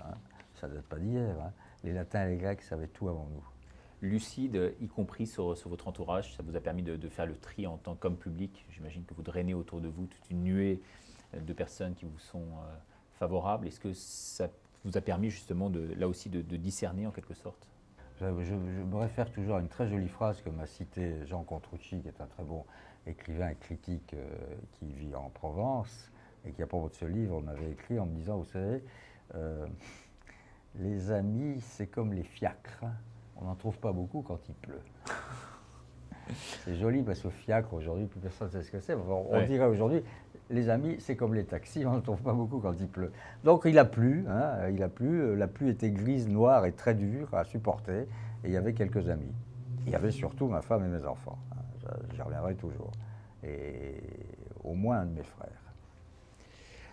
Ça ne date pas d'hier. Les Latins et les Grecs savaient tout avant nous. Lucide, y compris sur votre entourage, ça vous a permis de faire le tri en tant qu'homme public. J'imagine que vous drainez autour de vous toute une nuée de personnes qui vous sont favorables. Est-ce que ça vous a permis justement là aussi de discerner en quelque sorte? Je me réfère toujours à une très jolie phrase que m'a citée Jean Contrucci, qui est un très bon écrivain et critique qui vit en Provence et qui, à propos de ce livre, m'avait écrit en me disant, vous savez, les amis, c'est comme les fiacres, on n'en trouve pas beaucoup quand il pleut. C'est joli parce que fiacre, aujourd'hui, plus personne ne sait ce que c'est. On dirait aujourd'hui, les amis, c'est comme les taxis, on n'en trouve pas beaucoup quand il pleut. Donc il a plu, la pluie était grise, noire et très dure à supporter, et il y avait quelques amis. Il y avait surtout ma femme et mes enfants, j'y reviendrai toujours, et au moins un de mes frères.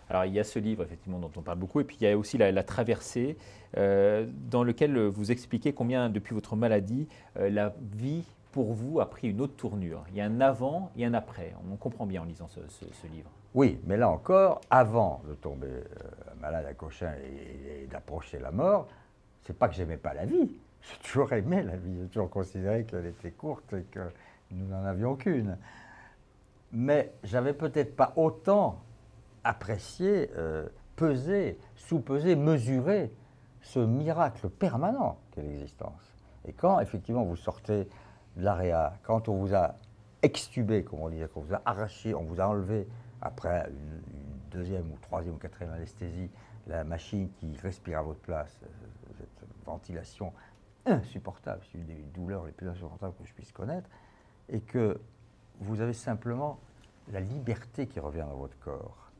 Alors il y a ce livre effectivement dont on parle beaucoup, et puis il y a aussi la traversée, dans lequel vous expliquez combien depuis votre maladie, la vie pour vous a pris une autre tournure. Il y a un avant et un après, on comprend bien en lisant ce livre. Oui, mais là encore, avant de tomber malade à Cochin et d'approcher la mort, c'est pas que j'aimais pas la vie, j'ai toujours aimé la vie, j'ai toujours considéré qu'elle était courte et que nous n'en avions qu'une. Mais j'avais peut-être pas autant apprécié, pesé, sous-pesé, mesuré ce miracle permanent qu'est l'existence. Et quand effectivement vous sortez de l'AREA, quand on vous a extubé, comme on disait, qu'on vous a arraché, on vous a enlevé après une deuxième ou troisième ou quatrième anesthésie, la machine qui respire à votre place, cette ventilation insupportable, c'est une des douleurs les plus insupportables que je puisse connaître, et que vous avez simplement la liberté qui revient dans votre corps,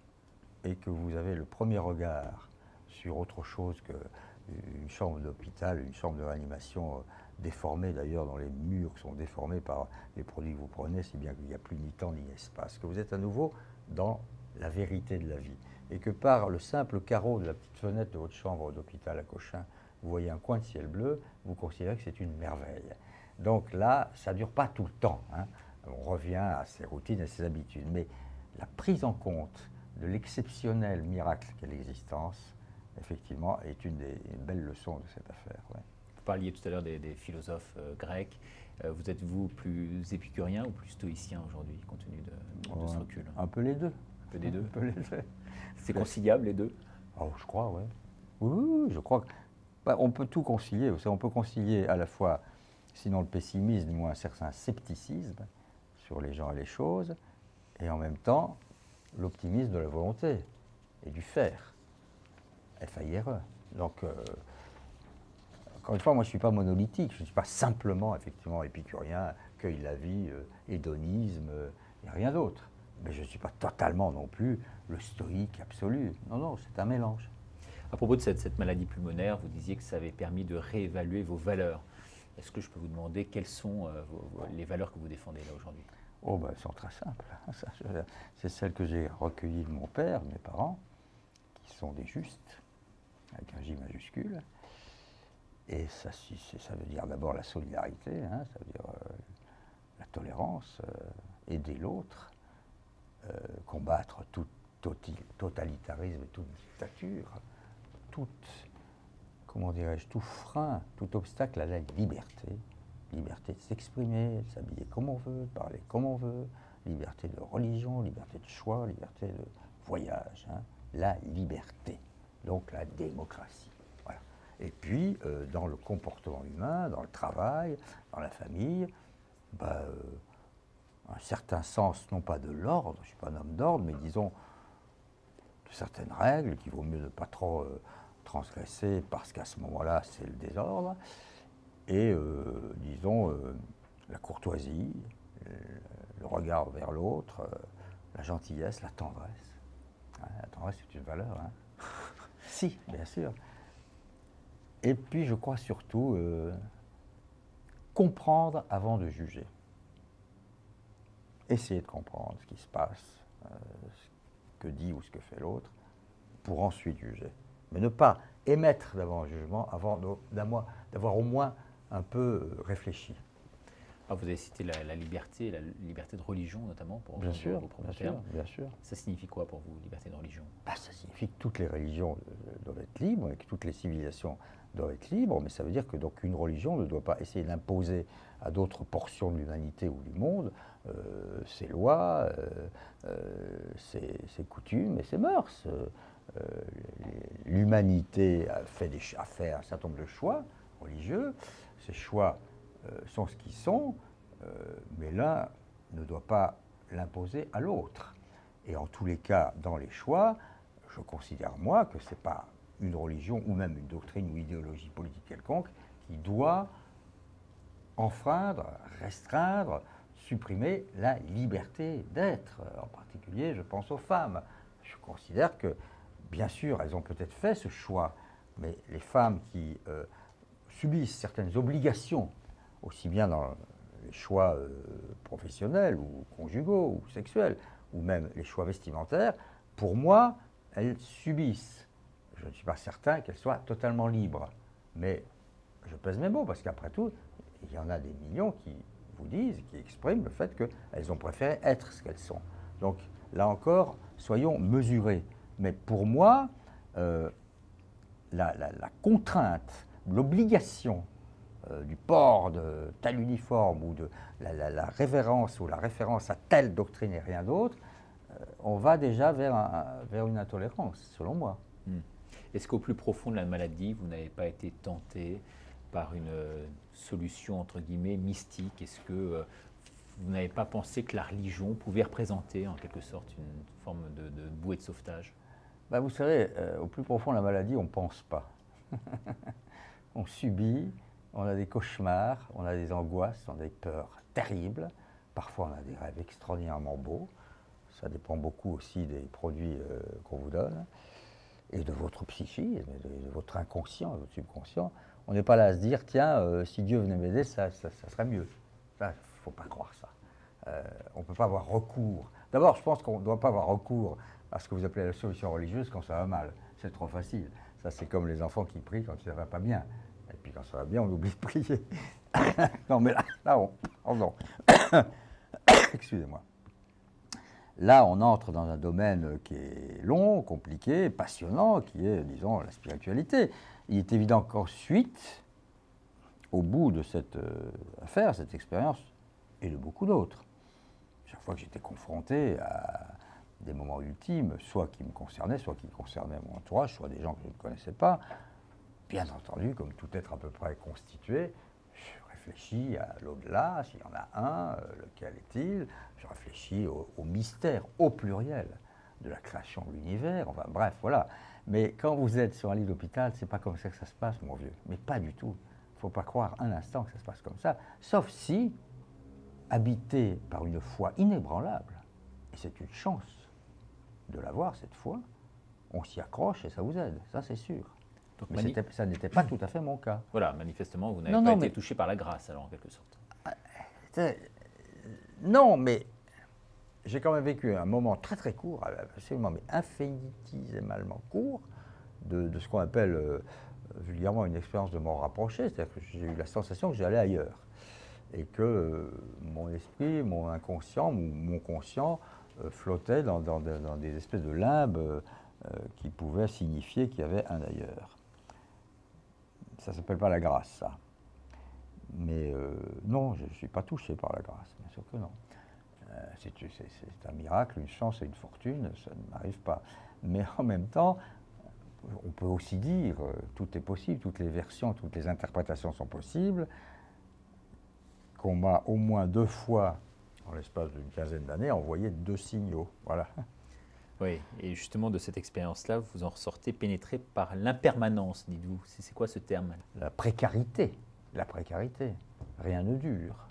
et que vous avez le premier regard sur autre chose qu'une chambre d'hôpital, une chambre de réanimation déformée d'ailleurs, dont les murs sont déformés par les produits que vous prenez, si bien qu'il n'y a plus ni temps ni espace, que vous êtes à nouveau dans la vérité de la vie, et que par le simple carreau de la petite fenêtre de votre chambre d'hôpital à Cochin, vous voyez un coin de ciel bleu, vous considérez que c'est une merveille. Donc là, ça ne dure pas tout le temps, On revient à ses routines, à ses habitudes, mais la prise en compte de l'exceptionnel miracle qu'est l'existence, effectivement, est une des belles leçons de cette affaire. Ouais. Vous parliez tout à l'heure des philosophes grecs. Vous êtes-vous plus épicurien ou plus stoïcien aujourd'hui, compte tenu de ce recul? Un peu les deux. Un peu des deux. Un peu les deux. C'est conciliable, les deux? Oh, je crois, oui. Oui, je crois on peut tout concilier. Vous savez, on peut concilier à la fois, sinon le pessimisme, du moins un certain scepticisme sur les gens et les choses, et en même temps l'optimisme de la volonté et du faire. F-A-I-R-E. Donc, encore une fois, moi je ne suis pas monolithique, je ne suis pas simplement effectivement épicurien, cueille la vie, hédonisme, et rien d'autre. Mais je ne suis pas totalement non plus le stoïque absolu. Non, non, c'est un mélange. À propos de cette maladie pulmonaire, vous disiez que ça avait permis de réévaluer vos valeurs. Est-ce que je peux vous demander quelles sont les valeurs que vous défendez là aujourd'hui? Oh, ben, elles sont très simples. C'est celles que j'ai recueillies de mon père, de mes parents, qui sont des justes, avec un J majuscule. Et ça veut dire d'abord la solidarité, hein, ça veut dire la tolérance, aider l'autre, combattre tout totalitarisme et toute dictature, tout frein, tout obstacle à la liberté. Liberté de s'exprimer, de s'habiller comme on veut, de parler comme on veut, liberté de religion, liberté de choix, liberté de voyage. Hein. La liberté, donc la démocratie. Voilà. Et puis, dans le comportement humain, dans le travail, dans la famille, un certain sens, non pas de l'ordre, je ne suis pas un homme d'ordre, mais disons de certaines règles qu'il vaut mieux ne pas trop transgresser parce qu'à ce moment-là, c'est le désordre. Et, disons, la courtoisie, le regard vers l'autre, la gentillesse, la tendresse. Hein, la tendresse, c'est une valeur. Hein. Si, bien sûr. Et puis, je crois surtout comprendre avant de juger. Essayer de comprendre ce qui se passe, ce que dit ou ce que fait l'autre, pour ensuite juger. Mais ne pas émettre d'abord un jugement avant d'avoir au moins un peu réfléchi. Alors vous avez cité la liberté de religion notamment pour bien sûr, vos propres bien termes. sûr, bien sûr. Ça signifie quoi pour vous, liberté de religion? Ça signifie que toutes les religions doivent être libres, et que toutes les civilisations doivent être libres, mais ça veut dire que donc une religion ne doit pas essayer d'imposer à d'autres portions de l'humanité ou du monde ses lois, ses coutumes et ses mœurs. L'humanité a fait un certain nombre de choix religieux. Ces choix sont ce qu'ils sont, mais l'un ne doit pas l'imposer à l'autre. Et en tous les cas, dans les choix, je considère, moi, que ce n'est pas une religion ou même une doctrine ou idéologie politique quelconque qui doit enfreindre, restreindre, supprimer la liberté d'être. En particulier, je pense aux femmes. Je considère que, bien sûr, elles ont peut-être fait ce choix, mais les femmes qui subissent certaines obligations, aussi bien dans les choix professionnels ou conjugaux ou sexuels, ou même les choix vestimentaires, pour moi, elles subissent. Je ne suis pas certain qu'elles soient totalement libres. Mais je pèse mes mots, parce qu'après tout, il y en a des millions qui vous disent, qui expriment le fait qu'elles ont préféré être ce qu'elles sont. Donc, là encore, soyons mesurés. Mais pour moi, la contrainte, l'obligation du port de tel uniforme ou de la révérence ou la référence à telle doctrine et rien d'autre, on va déjà vers une intolérance, selon moi. Est-ce qu'au plus profond de la maladie, vous n'avez pas été tenté par une solution, entre guillemets, mystique? Est-ce que vous n'avez pas pensé que la religion pouvait représenter, en quelque sorte, une forme de bouée de sauvetage? Vous savez, au plus profond de la maladie, on ne pense pas. On subit, on a des cauchemars, on a des angoisses, on a des peurs terribles. Parfois, on a des rêves extraordinairement beaux. Ça dépend beaucoup aussi des produits qu'on vous donne, et de votre psychisme, de votre inconscient, de votre subconscient. On n'est pas là à se dire, tiens, si Dieu venait m'aider, ça serait mieux. Il ne faut pas croire ça. On ne peut pas avoir recours. D'abord, je pense qu'on ne doit pas avoir recours à ce que vous appelez la solution religieuse quand ça va mal. C'est trop facile. Ça, c'est comme les enfants qui prient quand ça ne va pas bien. Et puis quand ça va bien, on oublie de prier. Non, mais là, pardon. Excusez-moi. Là, on entre dans un domaine qui est long, compliqué, passionnant, qui est, disons, la spiritualité. Il est évident qu'ensuite, au bout de cette affaire, cette expérience, et de beaucoup d'autres, chaque fois que j'étais confronté à des moments ultimes, soit qui me concernaient, soit qui concernaient mon entourage, soit des gens que je ne connaissais pas, bien entendu, comme tout être à peu près constitué, je réfléchis à l'au-delà, s'il y en a un, lequel est-il? Je réfléchis au mystère, au pluriel, de la création de l'univers, enfin bref, voilà. Mais quand vous êtes sur un lit d'hôpital, c'est pas comme ça que ça se passe, mon vieux. Mais pas du tout. Il ne faut pas croire un instant que ça se passe comme ça, sauf si, habité par une foi inébranlable, et c'est une chance de l'avoir cette foi, on s'y accroche et ça vous aide, ça c'est sûr. Donc, Mais ça n'était pas tout à fait mon cas. voilà, manifestement, vous n'avez pas été touché par la grâce, alors, en quelque sorte. Non, mais j'ai quand même vécu un moment très très court, absolument, mais infinitésimalement court, de ce qu'on appelle vulgairement une expérience de mort rapprochée, c'est-à-dire que j'ai eu la sensation que j'allais ailleurs, et que mon esprit, mon inconscient, mon conscient flottait dans des espèces de limbes qui pouvaient signifier qu'il y avait un ailleurs. Ça ne s'appelle pas la grâce, ça. Mais non, je ne suis pas touché par la grâce, bien sûr que non. C'est un miracle, une chance et une fortune, ça ne m'arrive pas. Mais en même temps, on peut aussi dire, tout est possible, toutes les versions, toutes les interprétations sont possibles, qu'on m'a au moins 2 fois, en l'espace d'une quinzaine d'années, envoyé 2 signaux. Voilà. Oui, et justement, de cette expérience-là, vous en ressortez pénétré par l'impermanence, dites-vous. C'est quoi ce terme? La précarité. La précarité. Rien ne dure.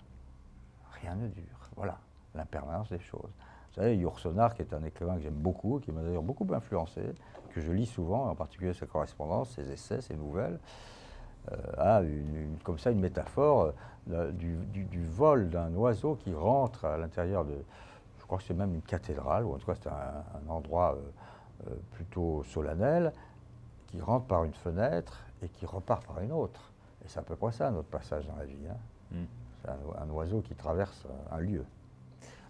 Rien ne dure. Voilà, l'impermanence des choses. Vous savez, Yourcenar, qui est un écrivain que j'aime beaucoup, qui m'a d'ailleurs beaucoup influencé, que je lis souvent, en particulier sa correspondance, ses essais, ses nouvelles, a comme ça une métaphore du vol d'un oiseau qui rentre à l'intérieur de, je crois que c'est même une cathédrale, ou en tout cas c'est un endroit plutôt solennel, qui rentre par une fenêtre et qui repart par une autre. Et c'est à peu près ça notre passage dans la vie. Hein. C'est un oiseau qui traverse un lieu.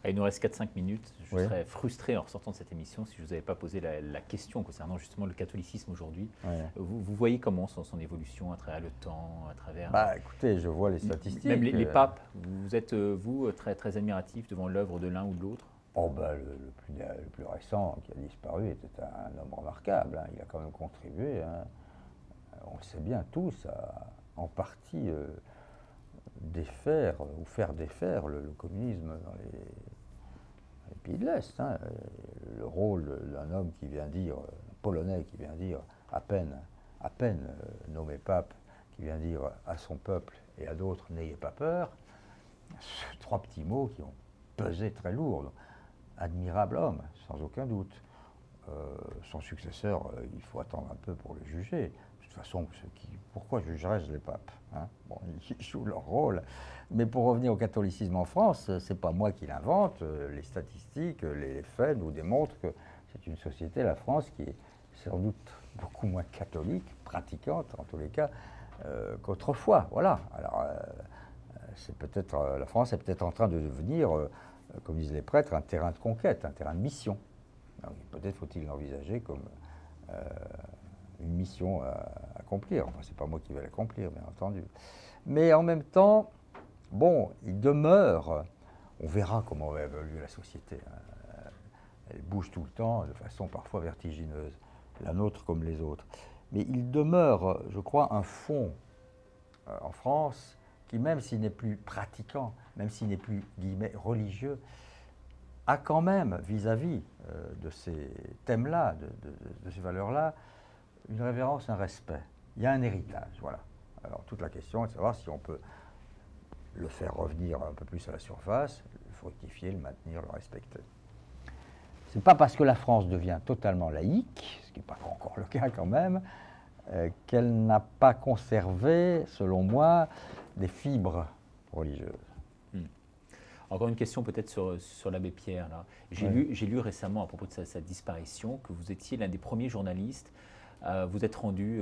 Il nous reste 4-5 minutes. Je Oui. serais frustré en ressortant de cette émission si je ne vous avais pas posé la question concernant justement le catholicisme aujourd'hui. Ouais. Vous voyez comment son évolution à travers le temps, à travers... Bah, écoutez, je vois les statistiques. Même les papes. Vous êtes, vous, très, très admiratif devant l'œuvre de l'un ou de l'autre? Oh ben, le plus récent qui a disparu était un homme remarquable. Hein. Il a quand même contribué, hein. On le sait bien tous, à en partie défaire ou faire défaire le communisme dans les pays de l'Est. Hein. Le rôle d'un homme qui vient dire, polonais qui vient dire, à peine nommé pape, qui vient dire à son peuple et à d'autres, n'ayez pas peur, 3 petits mots qui ont pesé très lourd. Admirable homme, sans aucun doute. Son successeur, il faut attendre un peu pour le juger. De toute façon, pourquoi jugerais-je les papes, hein? Bon, ils jouent leur rôle. Mais pour revenir au catholicisme en France, c'est pas moi qui l'invente. Les statistiques, les faits nous démontrent que c'est une société, la France, qui est sans doute beaucoup moins catholique, pratiquante en tous les cas, qu'autrefois. Voilà. Alors, c'est peut-être la France est peut-être en train de devenir, comme disent les prêtres, un terrain de conquête, un terrain de mission. Peut-être faut-il l'envisager comme une mission à accomplir. Enfin, c'est pas moi qui vais l'accomplir, bien entendu. Mais en même temps, bon, il demeure, on verra comment va évoluer la société. Hein. Elle bouge tout le temps, de façon parfois vertigineuse, la nôtre comme les autres. Mais il demeure, je crois, un fond en France qui, même s'il n'est plus pratiquant, même s'il n'est plus, guillemets, religieux, a quand même, vis-à-vis de ces thèmes-là, de ces valeurs-là, une révérence, un respect. Il y a un héritage, voilà. Alors toute la question est de savoir si on peut le faire revenir un peu plus à la surface, le fructifier, le maintenir, le respecter. Ce n'est pas parce que la France devient totalement laïque, ce qui n'est pas encore le cas quand même, qu'elle n'a pas conservé, selon moi, des fibres religieuses. Encore une question peut-être sur l'abbé Pierre. J'ai lu récemment à propos de sa disparition que vous étiez l'un des premiers journalistes vous êtes rendu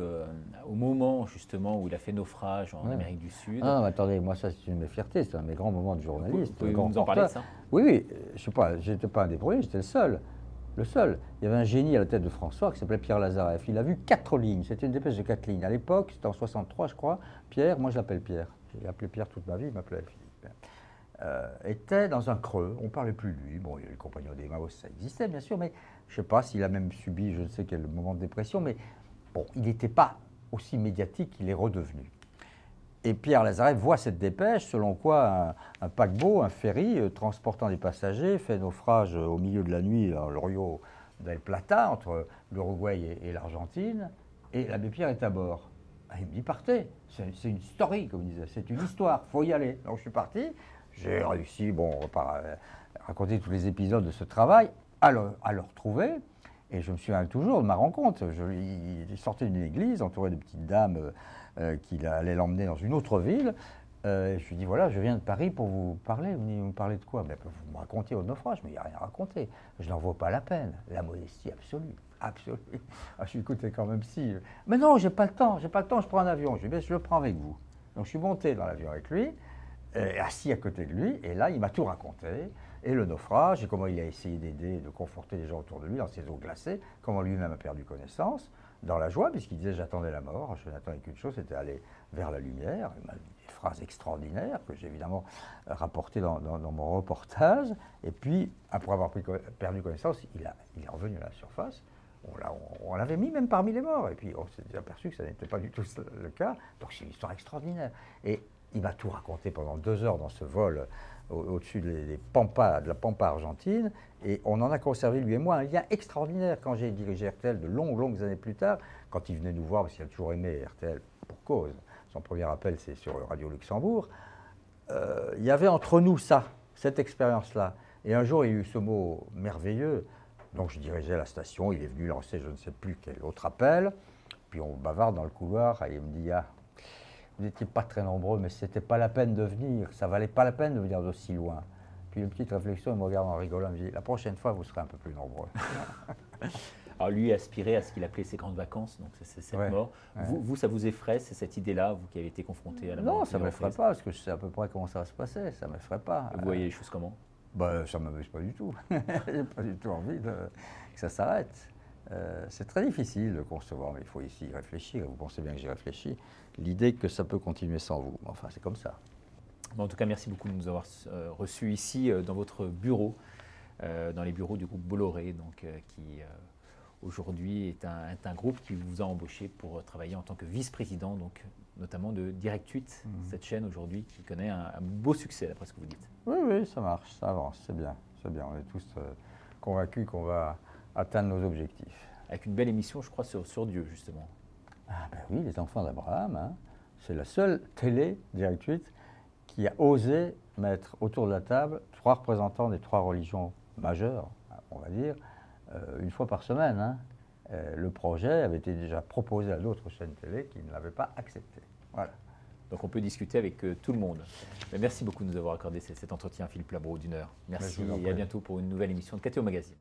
au moment justement où il a fait naufrage en Amérique du Sud. Ah, non, mais attendez, moi ça c'est une de mes fiertés, c'est un de mes grands moments de journaliste. Vous pouvez nous en parler de ça? Oui, oui, je sais pas, j'étais pas un des premiers, j'étais le seul. Le seul. Il y avait un génie à la tête de François qui s'appelait Pierre Lazareff. Il a vu 4 lignes, c'était une dépêche de 4 lignes. À l'époque, c'était en 63 je crois, Pierre, moi je l'appelle Pierre, j'ai appelé Pierre toute ma vie, il m'appelait Philippe. Était dans un creux, on ne parlait plus de lui. Bon, il y a le compagnon d'Emmaüs, ça existait bien sûr, mais je ne sais pas s'il a même subi je ne sais quel moment de dépression, mais bon, il n'était pas aussi médiatique qu'il est redevenu. Et Pierre Lazareff voit cette dépêche, selon quoi un paquebot, un ferry, transportant des passagers, fait naufrage au milieu de la nuit dans le Rio del Plata, entre l'Uruguay et l'Argentine, et l'abbé Pierre est à bord. Il me dit, partez, c'est une story, comme il disait, c'est une histoire, il faut y aller. Donc je suis parti. J'ai réussi, bon, on va pas raconter tous les épisodes de ce travail, à le retrouver. Et je me souviens toujours de ma rencontre. Il sortait d'une église, entouré de petites dames qui allaient l'emmener dans une autre ville. Je lui dis, voilà, je viens de Paris pour vous parler. Vous me parlez de quoi? Vous me racontiez votre naufrage, mais il n'y a rien à raconter. Je n'en vaux pas la peine. La modestie absolue. Absolue. Ah, je suis écouté quand même si. Mais non, j'ai pas le temps, je prends un avion. Je lui dis, je le prends avec vous. Donc je suis monté dans l'avion avec lui. Assis à côté de lui, et là, il m'a tout raconté, et le naufrage, et comment il a essayé d'aider, de conforter les gens autour de lui dans ces eaux glacées, comment lui-même a perdu connaissance, dans la joie, puisqu'il disait « j'attendais la mort, je n'attendais qu'une chose, c'était aller vers la lumière ». Il m'a dit des phrases extraordinaires que j'ai évidemment rapportées dans mon reportage, et puis, après avoir perdu connaissance, il est revenu à la surface. On l'avait mis même parmi les morts, et puis on s'est aperçu que ça n'était pas du tout le cas, donc c'est une histoire extraordinaire. Et il m'a tout raconté pendant 2 heures dans ce vol au-dessus de la Pampa argentine. Et on en a conservé, lui et moi, un lien extraordinaire quand j'ai dirigé RTL de longues années plus tard, quand il venait nous voir, parce qu'il a toujours aimé RTL pour cause. Son premier appel, c'est sur Radio Luxembourg. Il y avait entre nous cette expérience-là. Et un jour, il y a eu ce mot merveilleux. Donc je dirigeais la station, il est venu lancer je ne sais plus quel autre appel. Puis on bavarde dans le couloir et il me dit « Ah, vous n'étiez pas très nombreux, mais ce n'était pas la peine de venir, ça valait pas la peine de venir d'aussi loin. » Puis une petite réflexion, il me regarde en rigolant, il me dit « La prochaine fois, vous serez un peu plus nombreux. » Alors lui aspirait à ce qu'il appelait ses grandes vacances, donc c'est cette mort. Ouais. Vous, ça vous effraie, c'est cette idée-là, vous qui avez été confronté à la mort? Non, ça ne m'effraie pas, parce que je sais à peu près comment ça va se passer, ça ne m'effraie pas. Vous voyez les choses comment? Ça ne m'amuse pas du tout. Je n'ai pas du tout envie que ça s'arrête. C'est très difficile de concevoir, mais il faut ici y réfléchir. Vous pensez bien que j'y réfléchis. L'idée que ça peut continuer sans vous. Enfin, c'est comme ça. Bon, en tout cas, merci beaucoup de nous avoir reçus ici dans votre bureau, dans les bureaux du groupe Bolloré, donc, qui aujourd'hui est un groupe qui vous a embauché pour travailler en tant que vice-président, donc notamment de Direct 8, cette chaîne aujourd'hui qui connaît un beau succès, d'après ce que vous dites. Oui, ça marche, ça avance, c'est bien. On est tous convaincus qu'on va atteindre nos objectifs. Avec une belle émission, je crois, sur Dieu, justement. Ah ben oui, les enfants d'Abraham. Hein. C'est la seule télé, Direct 8, qui a osé mettre autour de la table 3 représentants des 3 religions majeures, on va dire, une fois par semaine. Hein. Le projet avait été déjà proposé à d'autres chaînes télé qui ne l'avaient pas accepté. Voilà. Donc on peut discuter avec tout le monde. Mais merci beaucoup de nous avoir accordé cet entretien, Philippe Labro, d'1 heure. Merci et à bientôt pour une nouvelle émission de KTO Magazine.